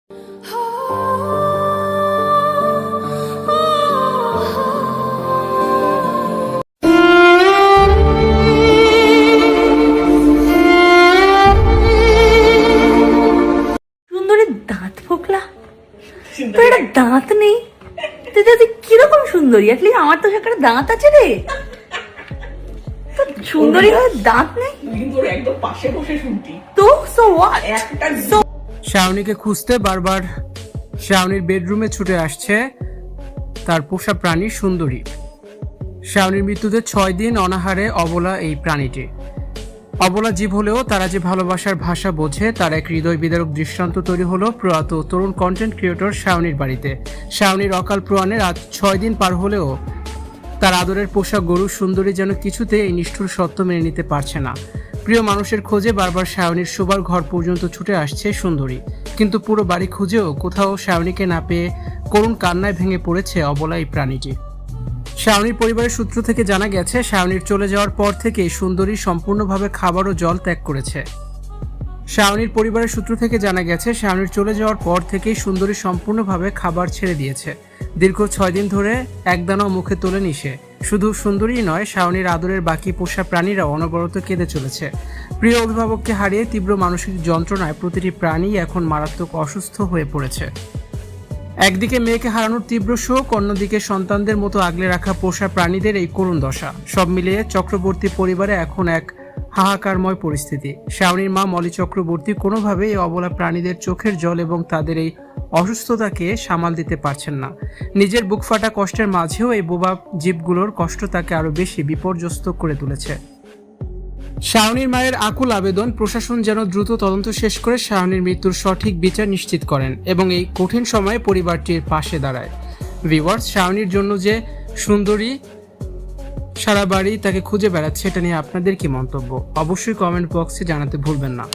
সুন্দরীর দাঁত ফোকলা, তো এটা দাঁত নেই, তুই কিরকম সুন্দরী? অ্যাটলিস্ট আমার তো সেখানে দাঁত আছে রে, সুন্দরী হয়ে দাঁত নেই একদম পাশে বসে শুনতি তো। So what? শাওনিকে খুঁজতে বারবার শাওনির বেডরুমে ছুটে আসছে তার পোষা প্রাণী সুন্দরী। শাওনির মৃত্যুতে 6 দিন অনাহারে অবলা এই প্রাণীটি। অবলা জীব হলেও তারা যে ভালোবাসার ভাষা বোঝে তার এক হৃদয় বিদারক দৃষ্টান্ত তৈরি হলো প্রয়াত তরুণ কন্টেন্ট ক্রিয়েটর শাওনির বাড়িতে। শাওনির অকাল প্রয়াণের আজ 6 দিন পার হলেও তার আদরের পোষা গরু সুন্দরী যেন কিছুতে এই নিষ্ঠুর সত্য মেনে নিতে পারছে না। প্রিয় মানুষের খোঁজে বারবার শাওনির শোবার ঘর পর্যন্ত ছুটে আসছে সুন্দরী, কিন্তু পুরো বাড়ি খুঁজেও কোথাও শাওনিকে না পেয়ে করুণ কান্নায় ভেঙে পড়েছে অবলা এই প্রাণীটি। শাওনির পরিবারের সূত্র থেকে জানা গেছে, শাওনির চলে যাওয়ার পর থেকে সুন্দরী সম্পূর্ণভাবে খাবার ও জল ত্যাগ করেছে। শাওনির পরিবারের সূত্র থেকে জানা গেছে, শাওনির চলে যাওয়ার পর থেকেই সুন্দরী সম্পূর্ণভাবে খাবার ছেড়ে দিয়েছে। দীর্ঘ 6 দিন ধরে একদানাও মুখে তোলেনি সে। শুধু সুন্দরীই নয়, শাওনির আদরের বাকি পোষা প্রাণীরা অনবরত কেঁদে চলেছে। প্রিয় অভিভাবককে হারিয়ে তীব্র মানসিক যন্ত্রণায় প্রতিটি প্রাণী এখন মারাত্মক অসুস্থ হয়ে পড়েছে। একদিকে মেয়েকে হারানোর তীব্র শোক, অন্যদিকে সন্তানদের মতো আগলে রাখা পোষা প্রাণীদের এই করুণ দশা, সব মিলিয়ে চক্রবর্তী পরিবারে এখন এক হাহাকারময় পরিস্থিতি। শাওনির মা মলি চক্রবর্তী কোনোভাবেই এই অবলা প্রাণীদের চোখের জল এবং তাদের এই অসুস্থতাকে সামাল দিতে পারছেন না। নিজের বুক ফাটা কষ্টের মাঝেও এই বোবা জীবগুলোর কষ্ট তাকে আরো বেশি বিপর্যস্ত করে তুলেছে। শাওনির মায়ের আকুল আবেদন, প্রশাসন যেন দ্রুত তদন্ত শেষ করে শাওনির মৃত্যুর সঠিক বিচার নিশ্চিত করেন এবং এই কঠিন সময়ে পরিবারটির পাশে দাঁড়ায়। ভিউয়ার্স, শাওনির জন্য যে সুন্দরী সারা বাড়ি তাকে খুঁজে বেড়াচ্ছে, এটা নিয়ে আপনাদের কি মন্তব্য? অবশ্যই কমেন্ট বক্সে জানাতে ভুলবেন না।